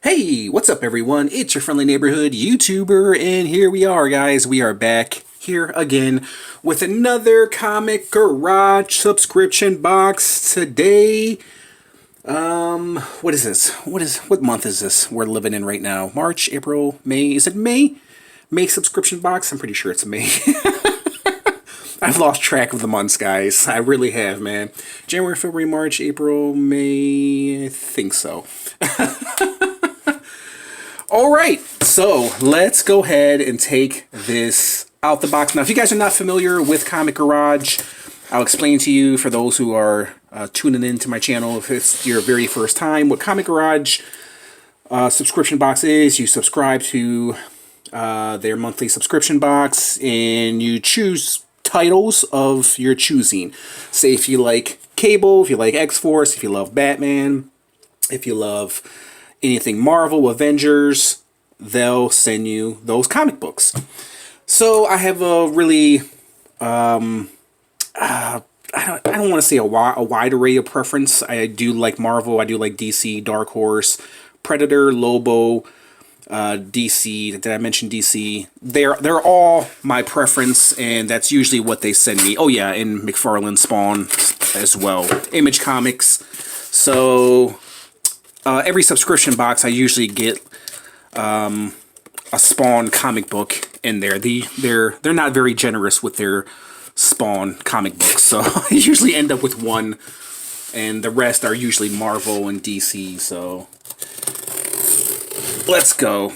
Hey, what's up everyone? It's your friendly neighborhood YouTuber, and here we are, guys. We are back here again with another Comic Garage subscription box today. What is this? What month is this we're living in right now? March, April, May? Is it May? May subscription box? I'm pretty sure it's May. I've lost track of the months, guys. I really have, man. January, February, March, April, May. I think so. All right, so let's go ahead and take this out the box. Now, if you guys are not familiar with Comic Garage, I'll explain to you for those who are tuning into my channel if it's your very first time. What Comic Garage subscription box is, you subscribe to their monthly subscription box and you choose titles of your choosing. Say if you like Cable, if you like X-Force, if you love Batman, if you love anything Marvel, Avengers, they'll send you those comic books. So I have a really, I don't want to say a wide array of preference. I do like Marvel, I do like DC, Dark Horse, Predator, Lobo, DC. Did I mention DC? They're all my preference, and that's usually what they send me. Oh yeah, and McFarlane Spawn as well. Image Comics. So every subscription box, I usually get a Spawn comic book in there. They're not very generous with their Spawn comic books, so I usually end up with one, and the rest are usually Marvel and DC. So let's go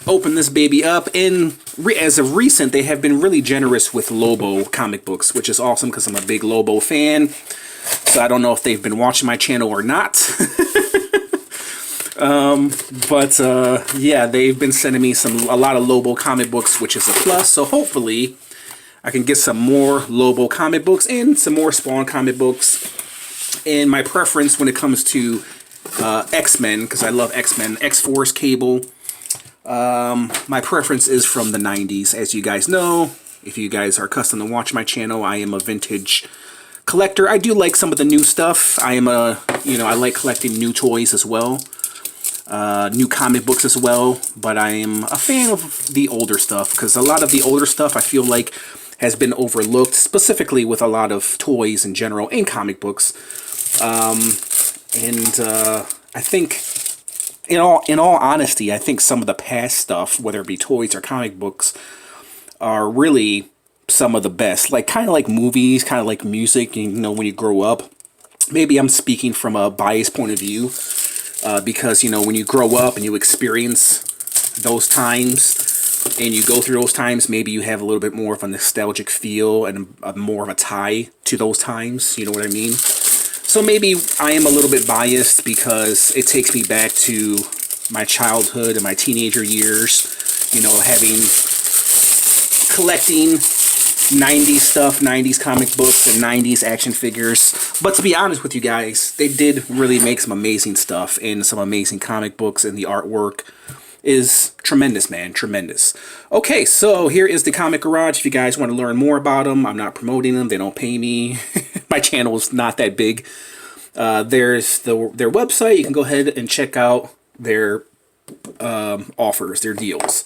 open this baby up. And as of recent, they have been really generous with Lobo comic books, which is awesome because I'm a big Lobo fan. So I don't know if they've been watching my channel or not. Yeah, they've been sending me a lot of Lobo comic books, which is a plus. So hopefully I can get some more Lobo comic books and some more Spawn comic books. And my preference when it comes to X-Men, because I love X-Men, X-Force, Cable, my preference is from the 90s. As you guys know, if you guys are accustomed to watch my channel, I am a vintage collector. I do like some of the new stuff. I like collecting new toys as well. New comic books as well, but I am a fan of the older stuff because a lot of the older stuff I feel like has been overlooked, specifically with a lot of toys in general and comic books. I think, in all honesty, I think some of the past stuff, whether it be toys or comic books, are really some of the best. Like kind of like movies, kind of like music. When you grow up, maybe I'm speaking from a biased point of view. Because, when you grow up and you experience those times and you go through those times, maybe you have a little bit more of a nostalgic feel and more of a tie to those times. You know what I mean? So maybe I am a little bit biased because it takes me back to my childhood and my teenager years, collecting 90s stuff, 90s comic books, and 90s action figures. But to be honest with you guys, they did really make some amazing stuff and some amazing comic books, and the artwork is tremendous, man. Tremendous. Okay, so here is the Comic Garage. If you guys want to learn more about them, I'm not promoting them. They don't pay me. My channel is not that big. There's their website. You can go ahead and check out their offers, their deals,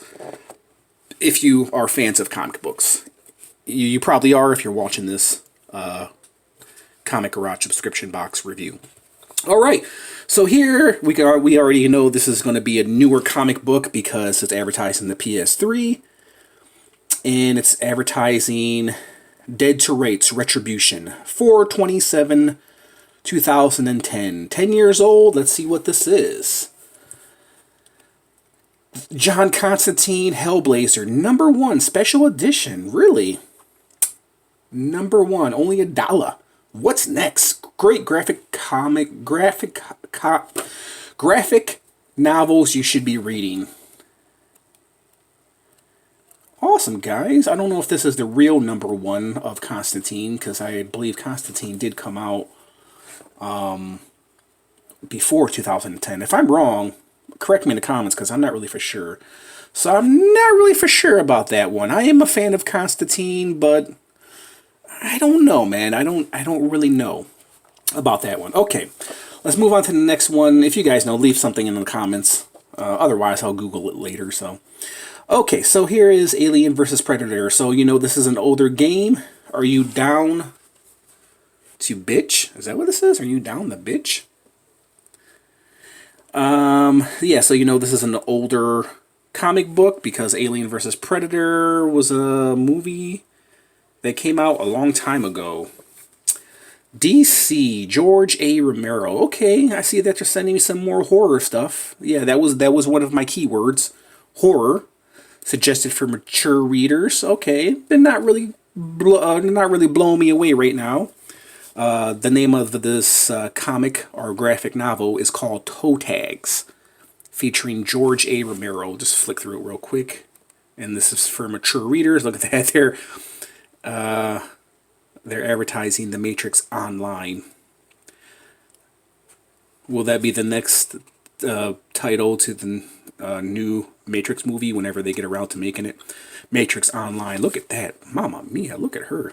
if you are fans of comic books. You probably are if you're watching this Comic Garage subscription box review. All right, so here we already know this is going to be a newer comic book because it's advertising the PS3, and it's advertising Dead to Rights Retribution 4/27/2010. 10 years old. Let's see what this is. John Constantine Hellblazer #1 special edition. Really? #1, only $1. What's next? Great graphic novels you should be reading. Awesome, guys. I don't know if this is the real #1 of Constantine, because I believe Constantine did come out before 2010. If I'm wrong, correct me in the comments, because I'm not really for sure. So I'm not really for sure about that one. I am a fan of Constantine, but I don't know, man. I don't really know about that one. Okay, let's move on to the next one. If you guys know, leave something in the comments. Otherwise, I'll Google it later. So, okay, so here is Alien versus Predator. So, you know, this is an older game. Are you down to bitch? Is that what this is? Are you down the bitch? Yeah, so you know this is an older comic book because Alien versus Predator was a movie that came out a long time ago. DC, George A. Romero. Okay, I see that you're sending me some more horror stuff. Yeah, that was one of my keywords. Horror. Suggested for mature readers. Okay, they're not really blowing me away right now. The name of this comic or graphic novel is called Toe Tags, featuring George A. Romero. Just flick through it real quick. And this is for mature readers. Look at that. They're advertising The Matrix Online. Will that be the next title to the new Matrix movie whenever they get around to making it? Matrix Online. Look at that. Mamma mia, look at her.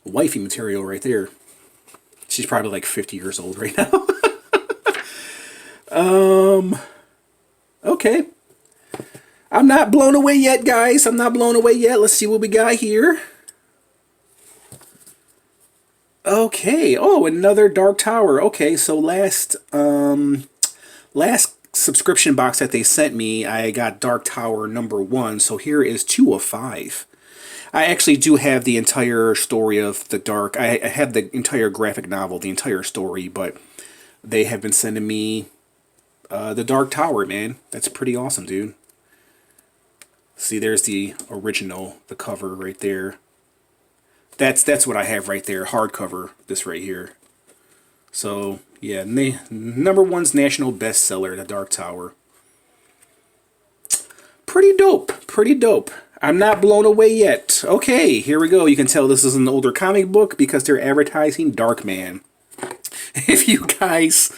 Wifey material right there. She's probably like 50 years old right now. Okay. I'm not blown away yet, guys. I'm not blown away yet. Let's see what we got here. Okay. Oh, another Dark Tower. Okay, so last subscription box that they sent me, I got Dark Tower #1. So here is 2 of 5. I actually do have the entire story of the Dark. I have the entire graphic novel, the entire story, but they have been sending me the Dark Tower, man. That's pretty awesome, dude. See, there's the original, the cover right there. That's what I have right there, hardcover, this right here. So, yeah, #1's national bestseller, The Dark Tower. Pretty dope, pretty dope. I'm not blown away yet. Okay, here we go. You can tell this is an older comic book because they're advertising Darkman. If you guys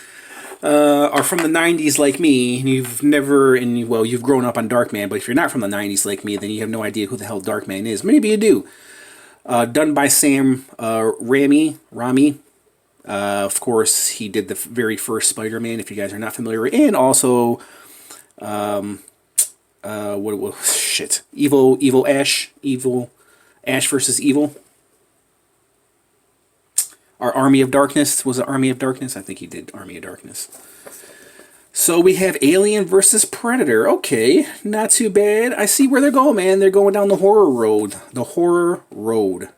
are from the 90s like me, and you've grown up on Darkman, but if you're not from the 90s like me, then you have no idea who the hell Darkman is. Maybe you do. Done by Sam Raimi. Of course, he did the very first Spider-Man, if you guys are not familiar. And also, Evil Ash versus Evil. Our Army of Darkness. Was it Army of Darkness? I think he did Army of Darkness. So we have Alien versus Predator. Okay, not too bad. I see where they're going, man. They're going down the horror road. The horror road.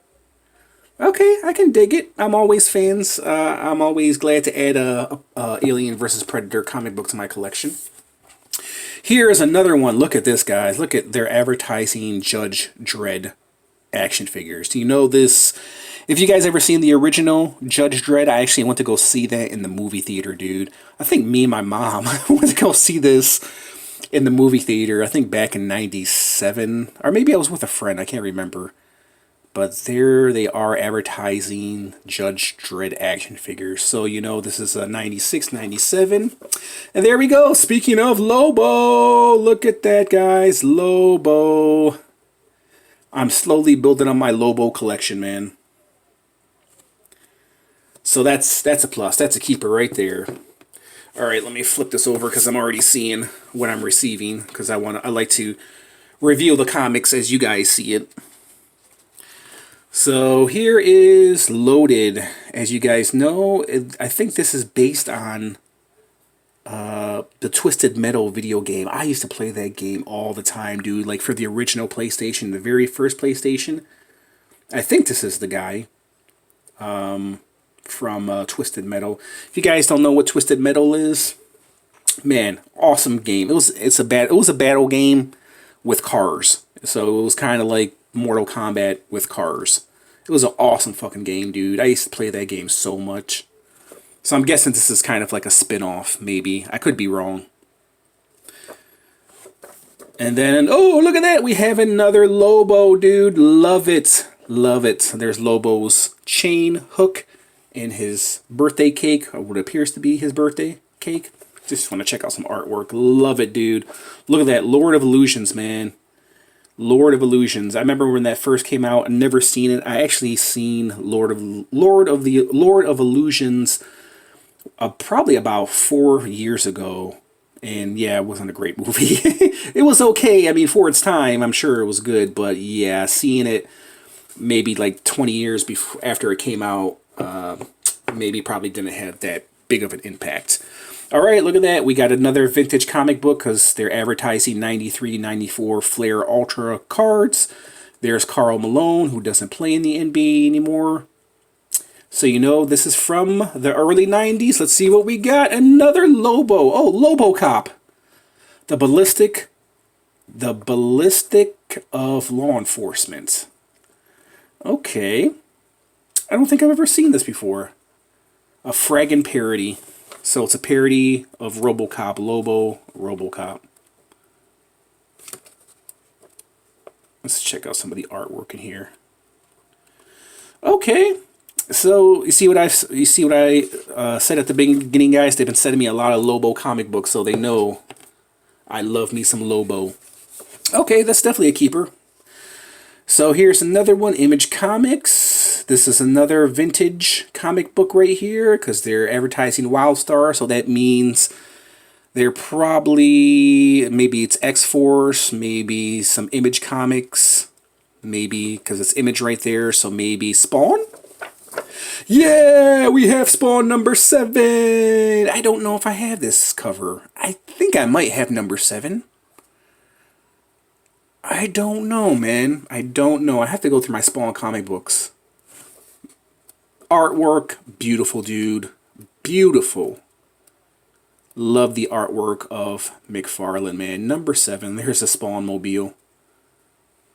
Okay, I can dig it. I'm always fans. I'm always glad to add a Alien versus Predator comic book to my collection. Here is another one. Look at this, guys. Look at their advertising Judge Dredd action figures. Do you know this? If you guys ever seen the original Judge Dredd, I actually went to go see that in the movie theater, dude. I think me and my mom went to go see this in the movie theater, I think back in 97. Or maybe I was with a friend, I can't remember. But there they are advertising Judge Dredd action figures. So, you know, this is a 96, 97. And there we go. Speaking of Lobo, look at that, guys. Lobo. I'm slowly building up my Lobo collection, man. So that's a plus. That's a keeper right there. All right, let me flip this over because I'm already seeing what I'm receiving because I like to reveal the comics as you guys see it. So here is Loaded. As you guys know, I think this is based on the Twisted Metal video game. I used to play that game all the time, dude. Like for the original PlayStation, the very first PlayStation. I think this is the guy from Twisted Metal. If you guys don't know what Twisted Metal is, man, awesome game. It was a battle game with cars. So it was kind of like Mortal Kombat with cars. It was an awesome fucking game, dude. I used to play that game so much. So I'm guessing this is kind of like a spin-off, maybe. I could be wrong. And then, oh, look at that. We have another Lobo, dude. Love it. Love it. There's Lobo's chain hook and his birthday cake, or what appears to be his birthday cake. Just want to check out some artwork. Love it, dude. Look at that. Lord of Illusions, man. Lord of Illusions. I remember when that first came out. I'd never seen it. I actually seen Lord of Illusions probably about 4 years ago And yeah, it wasn't a great movie. It was okay. I mean, for its time, I'm sure it was good. But yeah, seeing it maybe like 20 years before after it came out, maybe probably didn't have that big of an impact. All right, look at that. We got another vintage comic book because they're advertising 93, 94 Flair Ultra cards. There's Karl Malone, who doesn't play in the NBA anymore. So you know this is from the early 90s. Let's see what we got. Another Lobo. Oh, Lobocop. The ballistic of law enforcement. Okay. I don't think I've ever seen this before. A fraggin' parody. So it's a parody of RoboCop, Lobo, RoboCop. Let's check out some of the artwork in here. Okay, so you see what I said at the beginning, guys. They've been sending me a lot of Lobo comic books, so they know I love me some Lobo. Okay, that's definitely a keeper. So here's another one, Image Comics. This is another vintage comic book right here because they're advertising Wildstar, so that means they're probably, maybe it's X-Force, maybe some Image Comics, maybe, because it's Image right there, so maybe Spawn? Yeah, we have Spawn number 7! I don't know if I have this cover. I think I might have number 7. I don't know, man. I don't know. I have to go through my Spawn comic books. Artwork, beautiful, dude. Beautiful. Love the artwork of McFarlane, man. Number 7. There's a Spawn mobile.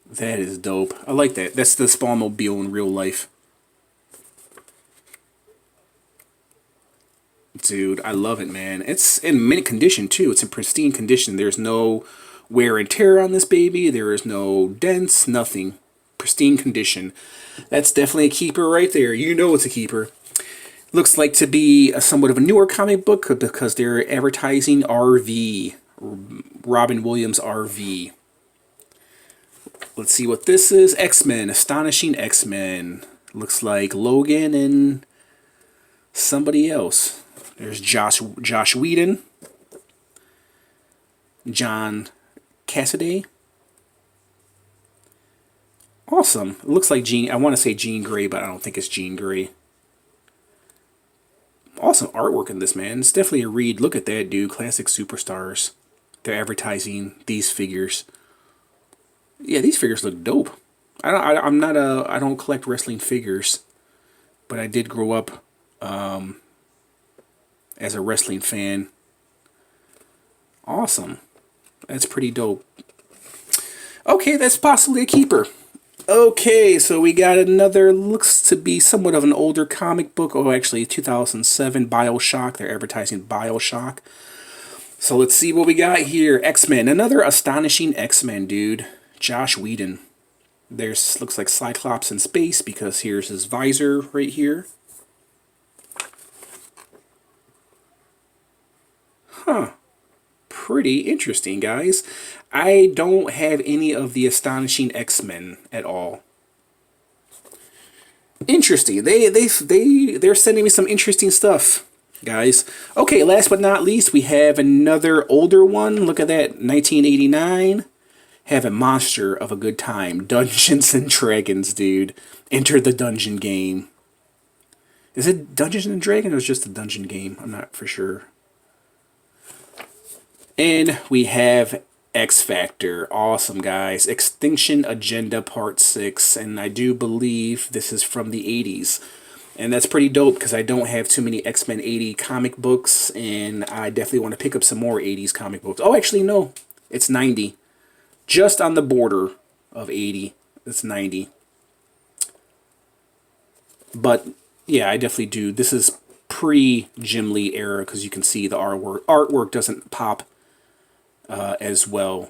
That is dope. I like that. That's the Spawn mobile in real life. Dude, I love it, man. It's in mint condition, too. It's in pristine condition. There's no wear and tear on this baby. There is no dents, nothing. Pristine condition. That's definitely a keeper right there. You know it's a keeper. Looks like to be somewhat of a newer comic book because they're advertising RV. Robin Williams RV. Let's see what this is. X-Men. Astonishing X-Men. Looks like Logan and somebody else. There's Josh Whedon. John Cassaday. Awesome. It looks like Jean. I want to say Jean Grey, but I don't think it's Jean Grey. Awesome artwork in this, man. It's definitely a read. Look at that, dude. Classic Superstars. They're advertising these figures. Yeah, these figures look dope. I don't collect wrestling figures, but I did grow up as a wrestling fan. Awesome. That's pretty dope. Okay, that's possibly a keeper. Okay, so we got another, looks to be somewhat of an older comic book. Oh, actually, 2007, Bioshock. They're advertising Bioshock. So let's see what we got here. X-Men. Another Astonishing X-Men, dude. Josh Whedon. There's, looks like Cyclops in space because here's his visor right here. Huh. Pretty interesting, guys. I don't have any of the Astonishing X-Men at all. Interesting. They're sending me some interesting stuff, guys. Okay, last but not least, we have another older one. Look at that, 1989. Have a monster of a good time. Dungeons and Dragons, dude. Enter the dungeon game. Is it Dungeons and Dragons or is it just a dungeon game? I'm not for sure. And we have X Factor. Awesome, guys. Extinction Agenda Part 6. And I do believe this is from the 80s. And that's pretty dope because I don't have too many X-Men 80 comic books. And I definitely want to pick up some more 80s comic books. Oh, actually, no. It's 90. Just on the border of 80. It's 90. But, yeah, I definitely do. This is pre-Jim Lee era because you can see the artwork. Artwork doesn't pop as well.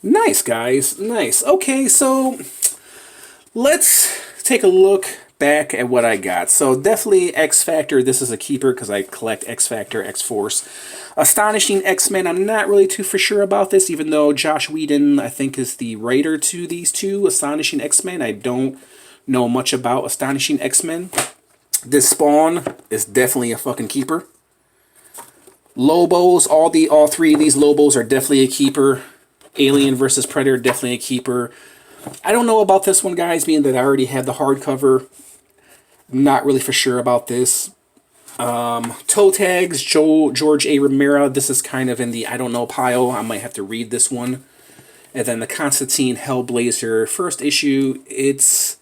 Nice, guys. Nice. Okay, so let's take a look back at what I got. So definitely X Factor. This is a keeper because I collect X Factor, X Force. Astonishing X-Men. I'm not really too for sure about this, even though Josh Whedon, I think, is the writer to these two Astonishing X-Men. I don't know much about Astonishing X-Men. This Spawn is definitely a fucking keeper. Lobos, all three of these Lobos are definitely a keeper. Alien versus Predator, definitely a keeper. I don't know about this one, guys, being that I already have the hardcover. Not really for sure about this. Toe Tags, George A. Romero. This is kind of in the I don't know pile. I might have to read this one. And then the Constantine Hellblazer first issue. This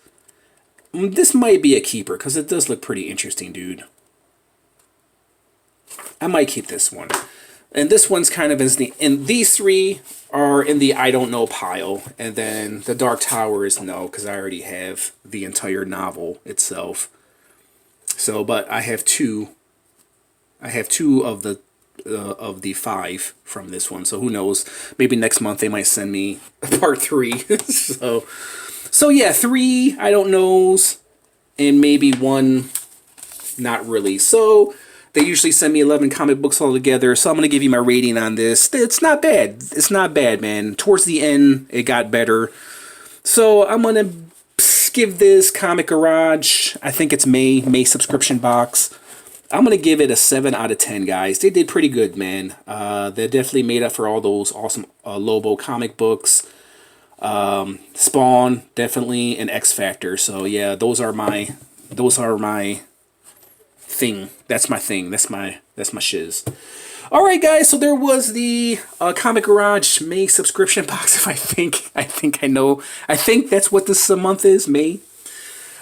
might be a keeper because it does look pretty interesting, dude. I might keep this one. And this one's kind of and these three are in the I don't know pile. And then the Dark Tower is no, because I already have the entire novel itself. So, but I have two. I have two of the 5 from this one. So who knows? Maybe next month they might send me part 3. so yeah, 3 I don't knows, and maybe 1 not really. So they usually send me 11 comic books all together. So I'm gonna give you my rating on this. It's not bad. It's not bad, man. Towards the end, it got better. So I'm gonna give this Comic Garage, I think it's May subscription box, I'm going to give it a 7 out of 10, guys. They did pretty good, man. They definitely made up for all those awesome Lobo comic books. Spawn, definitely, and X Factor. So, yeah, those are my thing. That's my thing. That's my shiz. Alright, guys, so there was the Comic Garage May subscription box. I think I know. I think that's what this month is, May.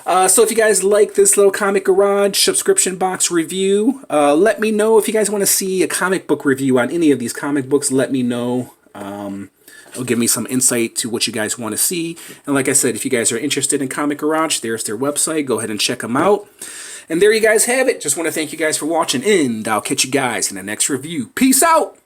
So if you guys like this little Comic Garage subscription box review, let me know. If you guys want to see a comic book review on any of these comic books, let me know. It'll give me some insight to what you guys want to see. And like I said, if you guys are interested in Comic Garage, there's their website. Go ahead and check them out. And there you guys have it. Just want to thank you guys for watching, and I'll catch you guys in the next review. Peace out!